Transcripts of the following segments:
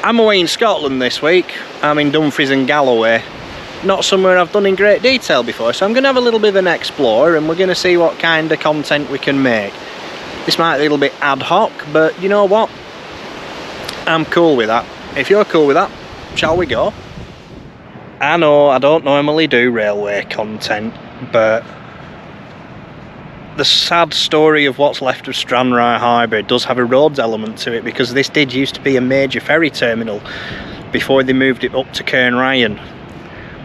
I'm away in Scotland this week. I'm in Dumfries and Galloway. Not somewhere I've done in great detail before, so I'm going to have a little bit of an explore and we're going to see what kind of content we can make. This might be a little bit ad hoc, but you know what? I'm cool with that. If you're cool with that, shall we go? I know I don't normally do railway content, but the sad story of what's left of Stranraer Harbour does have a roads element to it, because this did used to be a major ferry terminal before they moved it up to Cairnryan,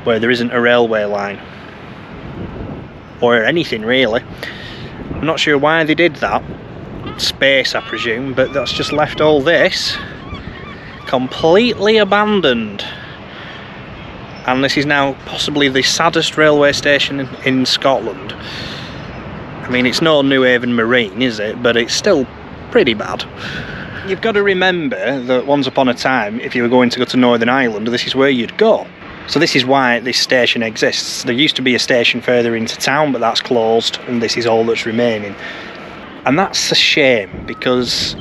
where there isn't a railway line or anything really. I'm not sure why they did that. Space, I presume, but that's just left all this completely abandoned. And this is now possibly the saddest railway station in Scotland. I mean, it's no New Haven Marine, is it? But it's still pretty bad. You've got to remember that once upon a time, if you were going to go to Northern Ireland, this is where you'd go. So this is why this station exists. There used to be a station further into town, but that's closed, and this is all that's remaining. And that's a shame, because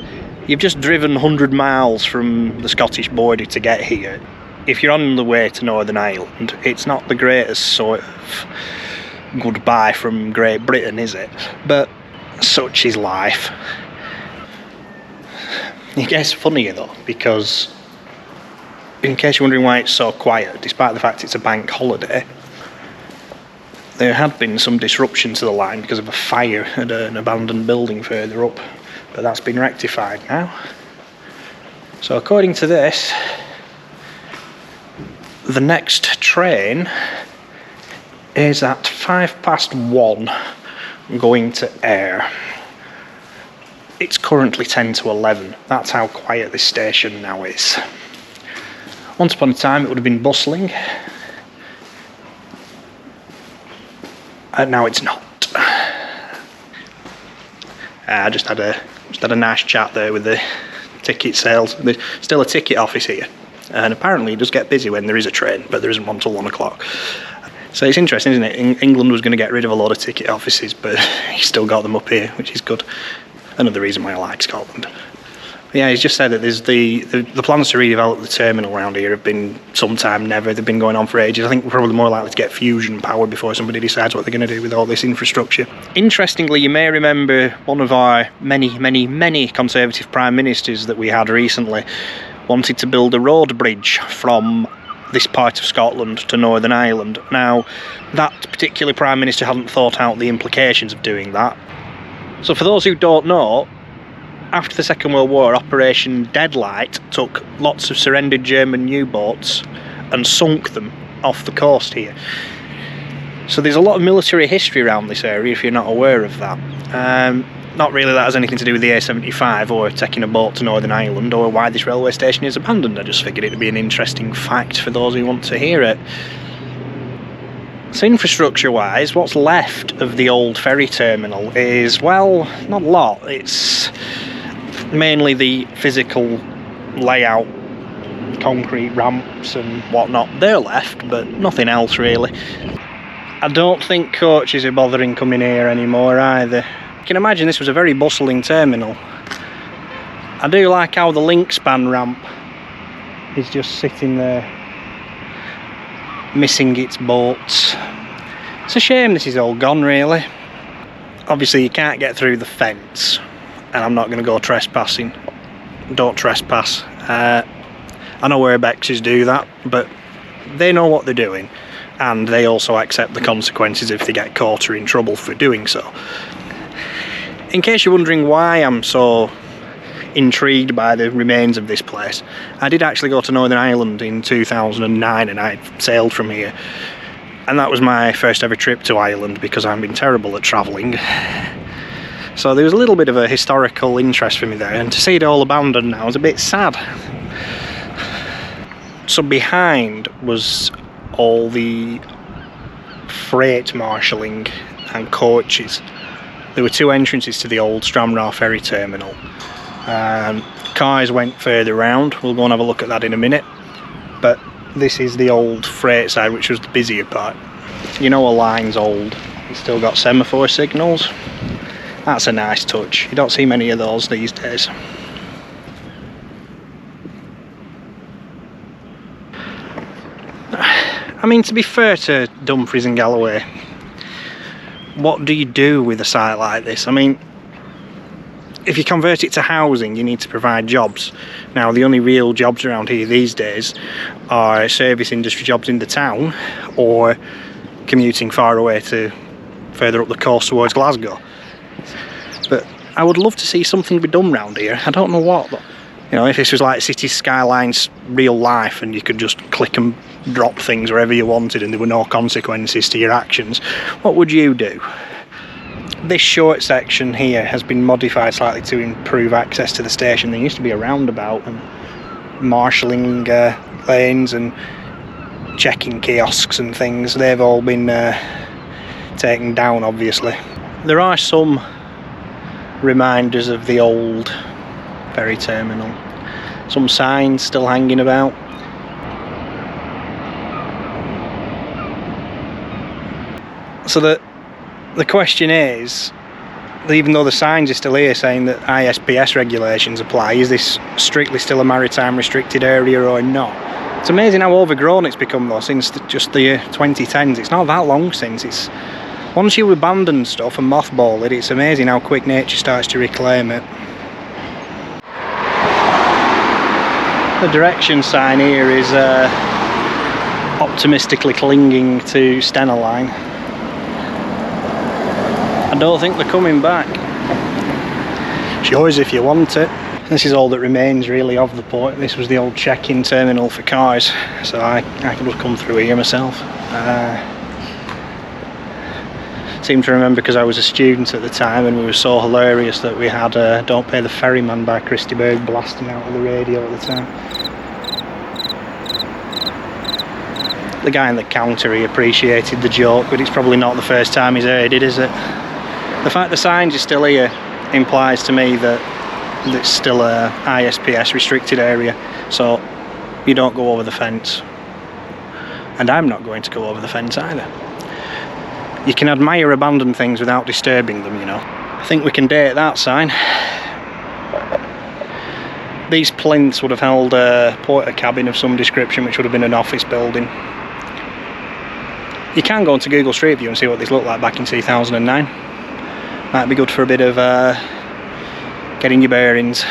you've just driven 100 miles from the Scottish border to get here. If you're on the way to Northern Ireland, it's not the greatest sort of goodbye from Great Britain, is it? But such is life. It gets funnier though, because in case you're wondering why it's so quiet, despite the fact it's a bank holiday, there had been some disruption to the line because of a fire at an abandoned building further up, but that's been rectified now. So according to this, the next train is at 1:05 going to Ayr. It's currently 10 to 11. That's how quiet this station now is. Once upon a time it would have been bustling, and now it's not. I just had a nice chat there with the ticket sales. There's still a ticket office here, and apparently it does get busy when there is a train, but there isn't one till 1 o'clock. So it's interesting, isn't it? England was going to get rid of a lot of ticket offices, but he's still got them up here, which is good. Another reason why I like Scotland. But yeah, he's just said that there's the plans to redevelop the terminal around here have been sometime never. They've been going on for ages. I think we're probably more likely to get fusion power before somebody decides what they're going to do with all this infrastructure. Interestingly, you may remember one of our many Conservative Prime Ministers that we had recently wanted to build a road bridge from this part of Scotland to Northern Ireland. Now, that particular Prime Minister hadn't thought out the implications of doing that. So for those who don't know, after the Second World War, Operation Deadlight took lots of surrendered German U-boats and sunk them off the coast here. So there's a lot of military history around this area, if you're not aware of that. Not really that has anything to do with the A75 or taking a boat to Northern Ireland or why this railway station is abandoned. I just figured it would be an interesting fact for those who want to hear it. So infrastructure wise, what's left of the old ferry terminal is, well, not a lot. It's mainly the physical layout, concrete ramps and whatnot. They're left, but nothing else really. I don't think coaches are bothering coming here anymore either. You can imagine this was a very bustling terminal. I do like how the link span ramp is just sitting there, missing its boats. It's a shame this is all gone really. Obviously you can't get through the fence, and I'm not going to go trespassing. Don't trespass. I know urbexes do that, but they know what they're doing, and they also accept the consequences if they get caught or in trouble for doing so. In case you're wondering why I'm so intrigued by the remains of this place, I did actually go to Northern Ireland in 2009 and I sailed from here, and that was my first ever trip to Ireland because I've been terrible at travelling. So there was a little bit of a historical interest for me there, and to see it all abandoned now is a bit sad. So behind was all the freight marshalling and coaches. There were two entrances to the old Stranraer Ferry Terminal. Cars went further round. We'll go and have a look at that in a minute. But this is the old freight side, which was the busier part. You know, a line's old. It's still got semaphore signals. That's a nice touch. You don't see many of those these days. I mean, to be fair to Dumfries and Galloway, what do you do with a site like this? I mean, if you convert it to housing, you need to provide jobs. Now, the only real jobs around here these days are service industry jobs in the town, or commuting far away to further up the coast towards Glasgow. But I would love to see something be done around here. I don't know what, but, you know, if this was like City Skylines real life and you could just click and drop things wherever you wanted and there were no consequences to your actions, what would you do? This short section here has been modified slightly to improve access to the station. There used to be a roundabout and marshalling lanes and checking kiosks and things. They've all been taken down, obviously. There are some reminders of the old ferry terminal. Some signs still hanging about. So the question is, even though the signs are still here saying that ISPS regulations apply, is this strictly still a maritime restricted area or not? It's amazing how overgrown it's become though since just the year 2010s. It's not that long since. Once you abandon stuff and mothball it, it's amazing how quick nature starts to reclaim it. The direction sign here is optimistically clinging to Stena Line. I don't think they're coming back. Yours if you want it. This is all that remains really of the port. This was the old check-in terminal for cars, so I could have come through here myself. Seem to remember because I was a student at the time and we were so hilarious that we had Don't Pay the Ferryman by Christy Berg blasting out of the radio at the time. The guy in the counter, he appreciated the joke, but it's probably not the first time he's heard it, is it? The fact the signs are still here implies to me that it's still a ISPS restricted area, so you don't go over the fence. And I'm not going to go over the fence either. You can admire abandoned things without disturbing them, you know. I think we can date that sign. These plinths would have held a porter cabin of some description, which would have been an office building. You can go onto Google Street View and see what these looked like back in 2009. Might be good for a bit of getting your bearings.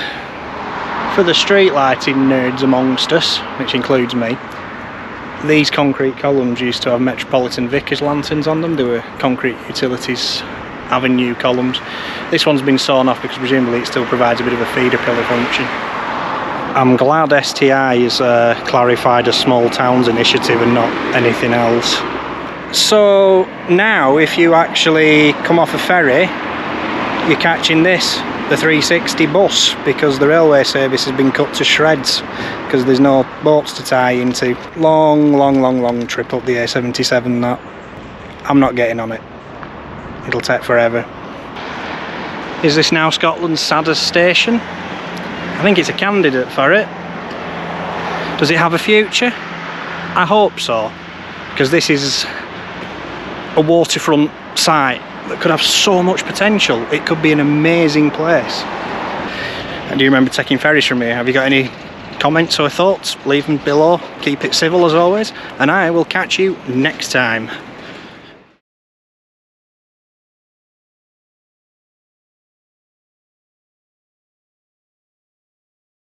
For the street lighting nerds amongst us, which includes me, these concrete columns used to have Metropolitan Vickers lanterns on them. They were concrete utilities avenue columns. This one's been sawn off because presumably it still provides a bit of a feeder pillar function. I'm glad STI has clarified a small towns initiative and not anything else. So now if you actually come off a ferry, you're catching this, the 360 bus, because the railway service has been cut to shreds because there's no boats to tie into. Long trip up the A77 that. I'm not getting on it. It'll take forever. Is this now Scotland's saddest station? I think it's a candidate for it. Does it have a future? I hope so, because this is a waterfront site that could have so much potential. It could be an amazing place. And do you remember taking ferries from here? Have you got any comments or thoughts? Leave them below. Keep it civil as always, and I will catch you next time.